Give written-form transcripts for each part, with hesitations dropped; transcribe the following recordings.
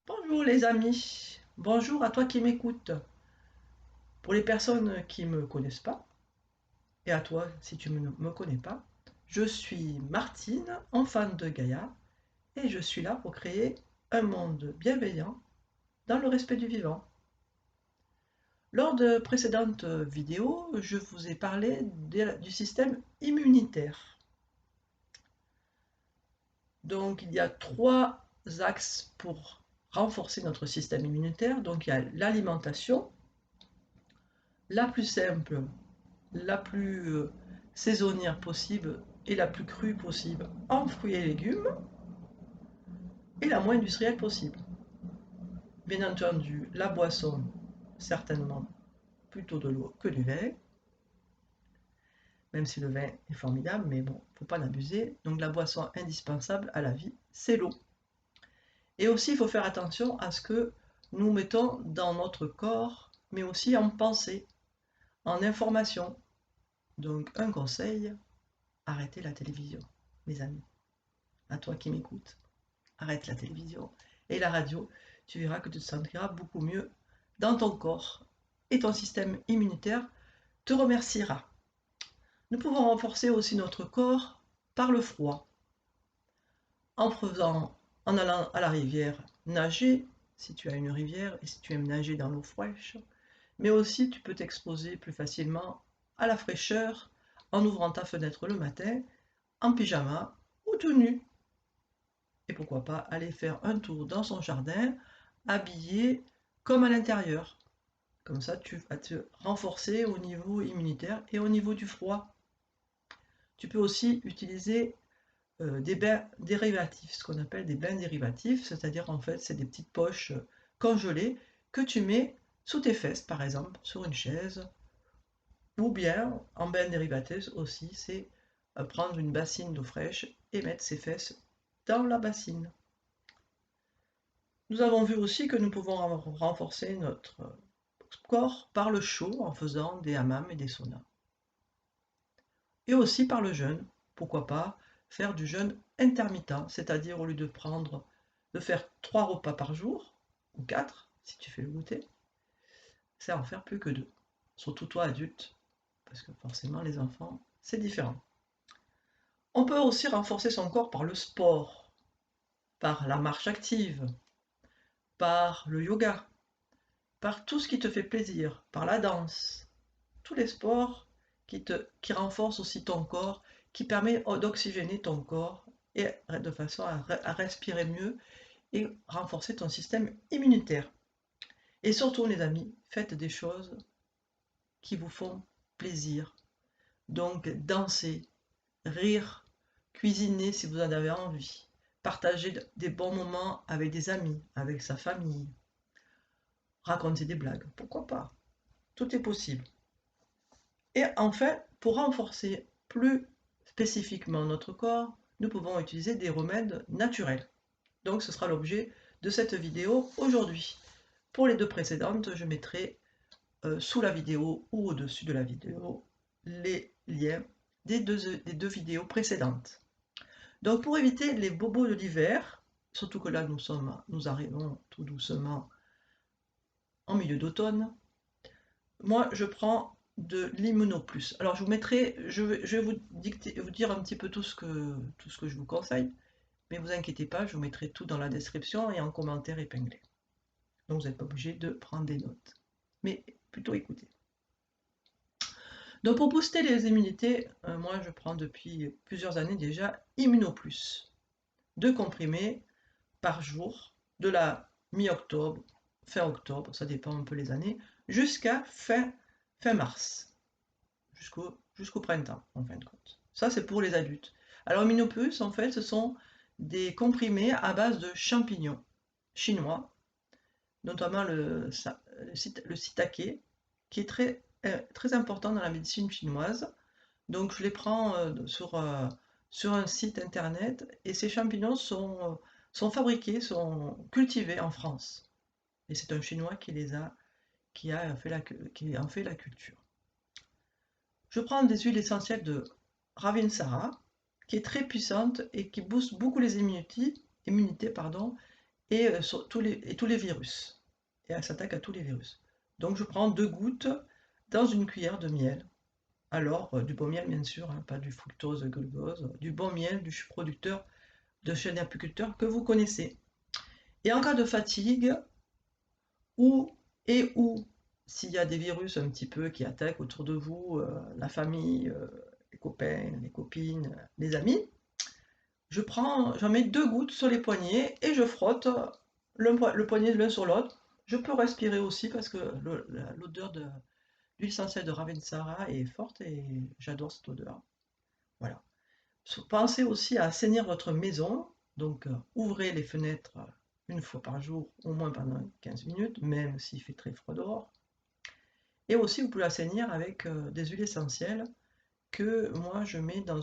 Bonjour les amis, bonjour à toi qui m'écoutes. Pour les personnes qui ne me connaissent pas, et à toi si tu ne me connais pas, je suis Martine, enfant de Gaïa, et je suis là pour créer un monde bienveillant dans le respect du vivant. Lors de précédentes vidéos, je vous ai parlé du système immunitaire. Donc il y a trois axes pour renforcer notre système immunitaire. Donc il y a l'alimentation, la plus simple, la plus saisonnière possible et la plus crue possible en fruits et légumes et la moins industrielle possible. Bien entendu, la boisson, certainement plutôt de l'eau que du vin, même si le vin est formidable, mais bon, faut pas l'abuser. Donc la boisson indispensable à la vie, c'est l'eau. Et aussi, il faut faire attention à ce que nous mettons dans notre corps, mais aussi en pensée, en information. Donc un conseil, arrêtez la télévision, mes amis. À toi qui m'écoutes, arrête la télévision et la radio, tu verras que tu te sentiras beaucoup mieux dans ton corps et ton système immunitaire te remerciera. Nous pouvons renforcer aussi notre corps par le froid, en allant à la rivière nager, si tu as une rivière et si tu aimes nager dans l'eau fraîche, mais aussi tu peux t'exposer plus facilement à la fraîcheur en ouvrant ta fenêtre le matin, en pyjama ou tout nu. Et pourquoi pas aller faire un tour dans son jardin, habillé comme à l'intérieur. Comme ça, tu vas te renforcer au niveau immunitaire et au niveau du froid. Tu peux aussi utiliser des bains dérivatifs, ce qu'on appelle des bains dérivatifs, c'est-à-dire en fait c'est des petites poches congelées que tu mets sous tes fesses, par exemple, sur une chaise, ou bien en bain dérivatif aussi, c'est prendre une bassine d'eau fraîche et mettre ses fesses dans la bassine. Nous avons vu aussi que nous pouvons renforcer notre corps par le chaud en faisant des hammams et des saunas. Et aussi par le jeûne. Pourquoi pas faire du jeûne intermittent, c'est-à-dire au lieu de faire 3 repas par jour, ou 4 si tu fais le goûter, c'est en faire plus que 2. Surtout toi adulte, parce que forcément les enfants, c'est différent. On peut aussi renforcer son corps par le sport, par la marche active, par le yoga, par tout ce qui te fait plaisir, par la danse, tous les sports qui renforcent aussi ton corps, qui permet d'oxygéner ton corps et de façon à respirer mieux et renforcer ton système immunitaire. Et surtout, les amis, faites des choses qui vous font plaisir. Donc, danser, rire, cuisiner si vous en avez envie, partager des bons moments avec des amis, avec sa famille, raconter des blagues, pourquoi pas. Tout est possible. Et enfin, pour renforcer plus spécifiquement notre corps, nous pouvons utiliser des remèdes naturels. Donc ce sera l'objet de cette vidéo aujourd'hui. Pour les deux précédentes, je mettrai sous la vidéo ou au-dessus de la vidéo les liens des deux vidéos précédentes. Donc pour éviter les bobos de l'hiver, surtout que là nous arrivons tout doucement en milieu d'automne, moi je prends de l'Immunoplus. Alors je vous mettrai, je vais vous dire un petit peu tout ce que je vous conseille, mais vous inquiétez pas, je vous mettrai tout dans la description et en commentaire épinglé. Donc vous n'êtes pas obligé de prendre des notes, mais plutôt écouter. Donc pour booster les immunités, moi je prends depuis plusieurs années déjà Immunoplus. 2 comprimés par jour, de la mi-octobre, fin octobre, ça dépend un peu les années, jusqu'à fin mars. Jusqu'au printemps, en fin de compte. Ça, c'est pour les adultes. Alors, Immunoplus, en fait, ce sont des comprimés à base de champignons chinois, notamment le shiitake, qui est très important dans la médecine chinoise. Donc, je les prends sur un site internet et ces champignons sont fabriqués, sont cultivés en France. Et c'est un Chinois qui en fait la culture. Je prends des huiles essentielles de Ravinsara, qui est très puissante et qui booste beaucoup les immunités, sur tous les virus. Et elle s'attaque à tous les virus. Donc je prends 2 gouttes dans une cuillère de miel. Alors, du bon miel bien sûr, hein, pas du fructose, glucose, du bon miel, du producteur de chez l'apiculteur que vous connaissez. Et en cas de fatigue, ou ou s'il y a des virus un petit peu qui attaquent autour de vous, la famille, les copains, les copines, les amis, j'en mets 2 gouttes sur les poignets et je frotte le poignet de l'un sur l'autre. Je peux respirer aussi parce que l'odeur de l'huile essentielle de Ravensara est forte et j'adore cette odeur. Voilà. Pensez aussi à assainir votre maison, donc ouvrez les fenêtres une fois par jour, au moins pendant 15 minutes, même s'il fait très froid dehors. Et aussi, vous pouvez assainir avec des huiles essentielles que moi je mets dans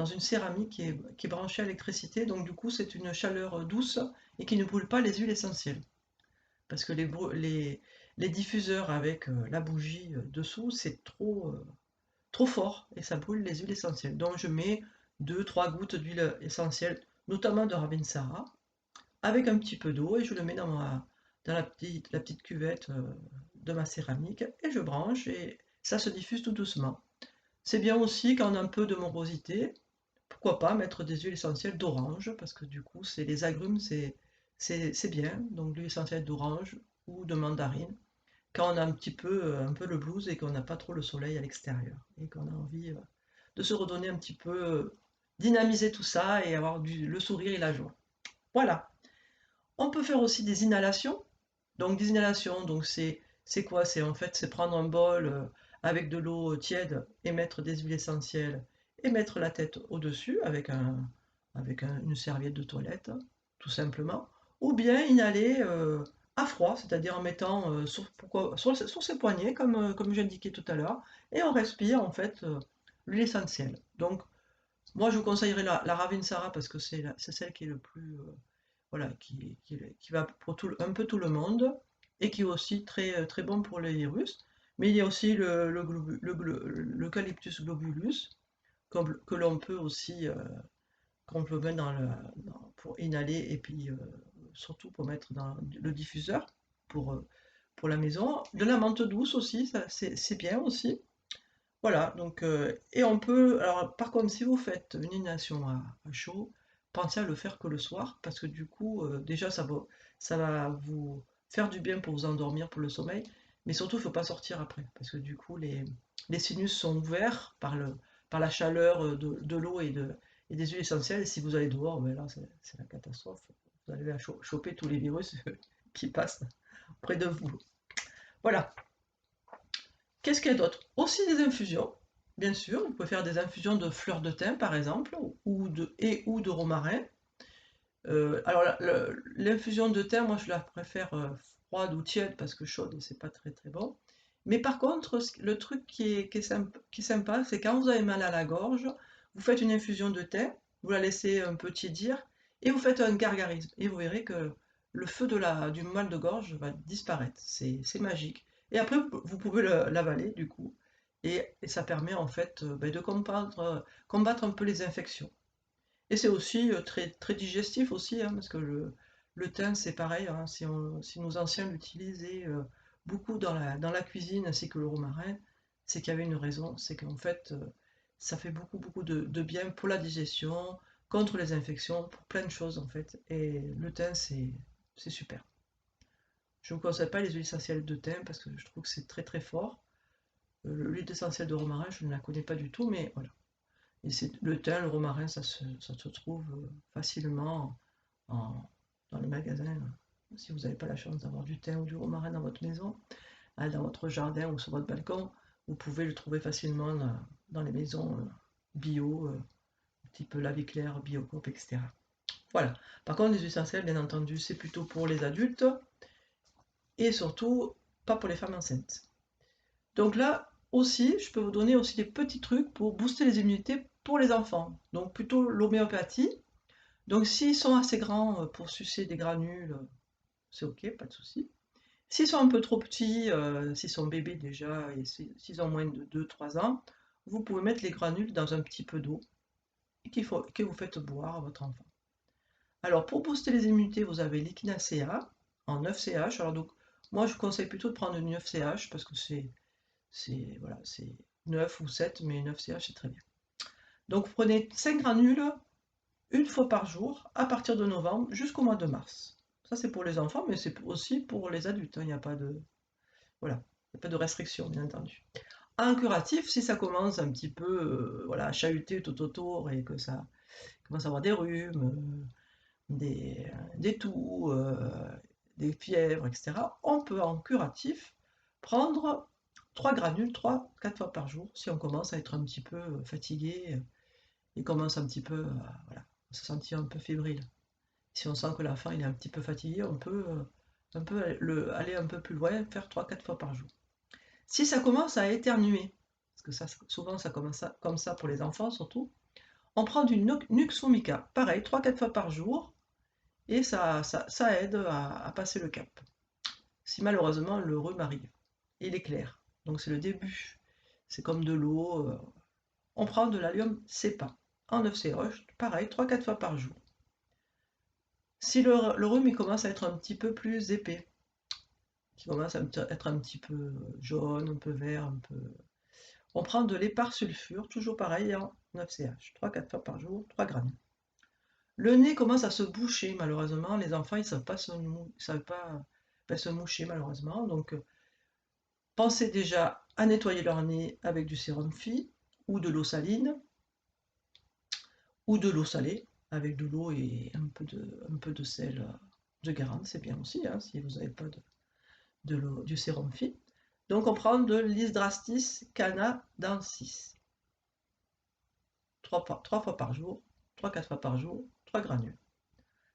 une céramique qui est branchée à l'électricité, donc du coup c'est une chaleur douce et qui ne brûle pas les huiles essentielles. Parce que les diffuseurs avec la bougie dessous, c'est trop fort et ça brûle les huiles essentielles. Donc je mets 2-3 gouttes d'huile essentielle, notamment de Ravensara, avec un petit peu d'eau et je le mets dans la petite cuvette de ma céramique et je branche et ça se diffuse tout doucement. C'est bien aussi quand on a un peu de morosité, pourquoi pas mettre des huiles essentielles d'orange parce que du coup c'est les agrumes, c'est bien, donc l'huile essentielle d'orange ou de mandarine quand on a un peu le blues et qu'on n'a pas trop le soleil à l'extérieur et qu'on a envie de se redonner un petit peu, dynamiser tout ça et avoir le sourire et la joie. Voilà. On peut faire aussi des inhalations. Donc des inhalations, donc c'est quoi? C'est en fait c'est prendre un bol avec de l'eau tiède et mettre des huiles essentielles et mettre la tête au-dessus une serviette de toilette, tout simplement. Ou bien inhaler à froid, c'est-à-dire en mettant sur ses poignets, comme j'indiquais tout à l'heure, et on respire en fait l'huile essentielle. Donc moi je vous conseillerais la Ravinsara parce que c'est celle qui est le plus voilà, qui va pour un peu tout le monde et qui est aussi très bon pour les virus. Mais il y a aussi l'eucalyptus globulus que l'on peut aussi qu'on peut mettre pour inhaler et puis surtout pour mettre dans le diffuseur pour, euh, pour la maison. De la menthe douce aussi, c'est bien aussi. Voilà, donc, et on peut, alors par contre, si vous faites une inhalation à chaud, pensez à le faire que le soir, parce que du coup, déjà, ça va vous faire du bien pour vous endormir, pour le sommeil, mais surtout, il ne faut pas sortir après, parce que du coup, les sinus sont ouverts par la chaleur de l'eau et des huiles essentielles, et si vous allez dehors, ben là, c'est la catastrophe. Vous allez choper tous les virus qui passent près de vous. Voilà. Qu'est-ce qu'il y a d'autre? Aussi des infusions, bien sûr. Vous pouvez faire des infusions de fleurs de thym, par exemple, ou de romarin. Alors, l'infusion de thym, moi, je la préfère froide ou tiède parce que chaude, c'est pas très bon. Mais par contre, le truc qui est sympa, c'est quand vous avez mal à la gorge, vous faites une infusion de thym, vous la laissez un peu tiédir et vous faites un gargarisme. Et vous verrez que le feu du mal de gorge va disparaître. C'est magique. Et après, vous pouvez l'avaler, du coup. Et ça permet en fait ben, de combattre un peu les infections. Et c'est aussi très digestif aussi, hein, parce que le thym, c'est pareil, hein, si nos anciens l'utilisaient beaucoup dans la cuisine ainsi que le romarin, c'est qu'il y avait une raison, c'est qu'en fait, ça fait beaucoup de bien pour la digestion, contre les infections, pour plein de choses en fait. Et le thym, c'est super. Je ne vous conseille pas les huiles essentielles de thym parce que je trouve que c'est très fort. L'huile essentielle de romarin, je ne la connais pas du tout, mais voilà. Et le thym, le romarin, ça se trouve facilement dans les magasins. Si vous n'avez pas la chance d'avoir du thym ou du romarin dans votre maison, dans votre jardin ou sur votre balcon, vous pouvez le trouver facilement dans les maisons bio, type La Vie Claire, Biocoop, etc. Voilà. Par contre, les huiles essentielles, bien entendu, c'est plutôt pour les adultes et surtout pas pour les femmes enceintes. Donc là aussi, je peux vous donner aussi des petits trucs pour booster les immunités pour les enfants. Donc plutôt l'homéopathie. Donc s'ils sont assez grands pour sucer des granules, c'est ok, pas de souci. S'ils sont un peu trop petits, s'ils sont bébés déjà et s'ils ont moins de 2-3 ans, vous pouvez mettre les granules dans un petit peu d'eau et que vous faites boire à votre enfant. Alors, pour booster les immunités, vous avez l'Echinacea en 9 CH. Alors, donc, moi, je conseille plutôt de prendre du 9 CH parce que voilà, c'est 9 ou 7, mais 9 CH, c'est très bien. Donc, vous prenez 5 granules une fois par jour à partir de novembre jusqu'au mois de mars. Ça, c'est pour les enfants, mais c'est aussi pour les adultes, hein. Il n'y a pas de, voilà, il n'y a pas de restriction, bien entendu. Un curatif, si ça commence un petit peu voilà, à chahuter tout autour et que ça commence à avoir des rhumes, des toux, des fièvres, etc., on peut en curatif prendre 3 granules 3-4 fois par jour si on commence à être un petit peu fatigué et commence un petit peu voilà, à se sentir un peu fébrile. Si on sent que l'enfant il est un petit peu fatigué, on peut aller un peu plus loin, faire 3-4 fois par jour. Si ça commence à éternuer, parce que ça, souvent ça commence comme ça pour les enfants surtout, on prend du Nux vomica, pareil, 3-4 fois par jour, et ça aide à passer le cap. Si malheureusement le rhume arrive, il est clair, donc c'est le début, c'est comme de l'eau, on prend de l'allium cepa, en 9 CH, pareil, 3-4 fois par jour. Si le rhume il commence à être un petit peu plus épais, qui commence à être un petit peu jaune, un peu vert, un peu... On prend de l'épar sulfure, toujours pareil, en 9 CH, 3-4 fois par jour, 3 grammes. Le nez commence à se boucher, malheureusement, les enfants ils ne savent pas se moucher, malheureusement, donc pensez déjà à nettoyer leur nez avec du sérum Phi, ou de l'eau saline, ou de l'eau salée, avec de l'eau et un peu de sel de Guérande, c'est bien aussi, hein, si vous n'avez pas du sérum Phi. Donc on prend de l'Isdrastis canadensis. 3 fois par jour, 3-4 fois par jour, 3 granules.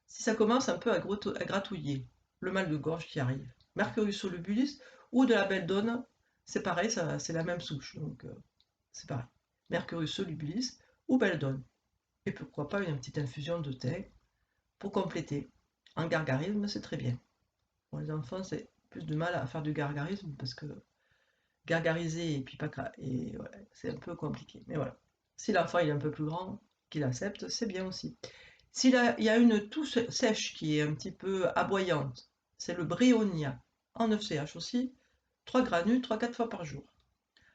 Si ça commence un peu à gratouiller, le mal de gorge qui arrive, Mercurus solubilis ou de la belledone, c'est pareil, c'est la même souche, donc c'est pareil. Mercurus solubilis ou belledone. Et pourquoi pas une petite infusion de thé pour compléter. En gargarisme, c'est très bien. Pour les enfants, c'est plus de mal à faire du gargarisme parce que gargariser et puis pas et ouais, c'est un peu compliqué. Mais voilà. Si l'enfant est un peu plus grand, qu'il accepte, c'est bien aussi. S'il y a une toux sèche qui est un petit peu aboyante, c'est le Brionia, en 9 CH aussi, 3 granules, 3-4 fois par jour.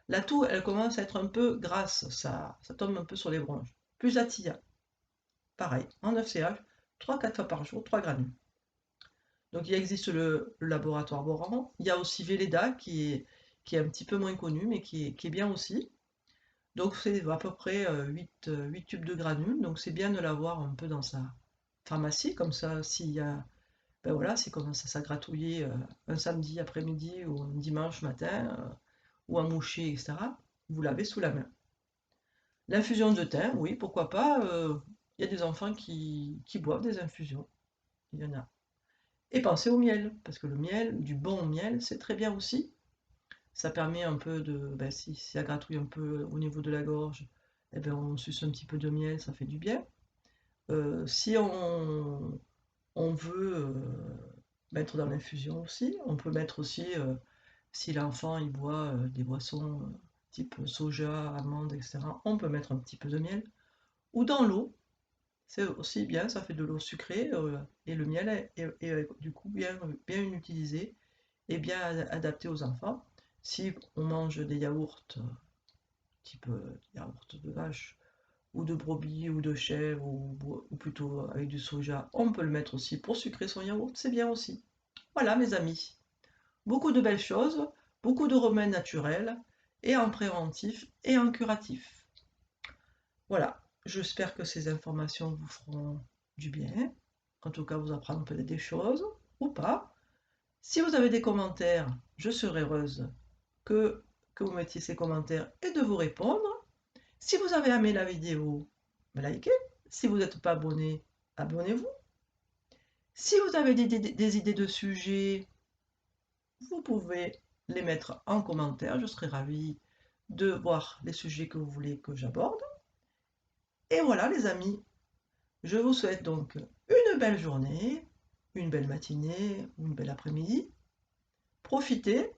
La toux, elle commence à être un peu grasse, ça tombe un peu sur les bronches. Plus Atilla, pareil, en 9 CH, 3-4 fois par jour, 3 granules. Donc il existe le laboratoire Boran, il y a aussi Velleda qui est un petit peu moins connu, mais qui est bien aussi. Donc c'est à peu près 8 tubes de granules, donc c'est bien de l'avoir un peu dans sa pharmacie, comme ça s'il y a, ben voilà, s'il commence à s'agratouiller un samedi après-midi ou un dimanche matin, ou un moucher, etc., vous l'avez sous la main. L'infusion de thym, oui, pourquoi pas, il y a des enfants qui boivent des infusions, il y en a. Et pensez au miel, parce que le miel, du bon miel, c'est très bien aussi. Ça permet un peu de, ben, si ça gratouille un peu au niveau de la gorge, eh ben on suce un petit peu de miel, ça fait du bien. Si on veut mettre dans l'infusion aussi, on peut mettre aussi, si l'enfant il boit des boissons type soja, amande, etc., on peut mettre un petit peu de miel. Ou dans l'eau, c'est aussi bien, ça fait de l'eau sucrée, et le miel est du coup bien utilisé et bien adapté aux enfants. Si on mange des yaourts, type yaourt de vache, ou de brebis, ou de chèvre, ou plutôt avec du soja, on peut le mettre aussi pour sucrer son yaourt, c'est bien aussi. Voilà mes amis, beaucoup de belles choses, beaucoup de remèdes naturels, et en préventif et en curatif. Voilà, j'espère que ces informations vous feront du bien, en tout cas vous apprendre peut-être des choses, ou pas. Si vous avez des commentaires, je serai heureuse que vous mettiez ces commentaires et de vous répondre. Si vous avez aimé la vidéo, likez. Si vous n'êtes pas abonné, abonnez-vous. Si vous avez des idées de sujets, vous pouvez les mettre en commentaire. Je serai ravie de voir les sujets que vous voulez que j'aborde. Et voilà les amis, je vous souhaite donc une belle journée, une belle matinée, une belle après-midi. Profitez,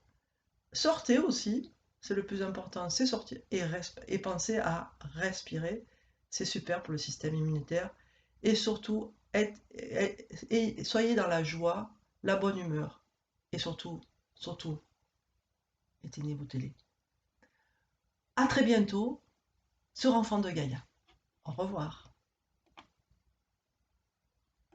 sortez aussi, c'est le plus important, c'est sortir et pensez à respirer. C'est super pour le système immunitaire et surtout et soyez dans la joie, la bonne humeur. Et surtout, surtout, éteignez vos télés. À très bientôt sur Enfants de Gaïa. Au revoir.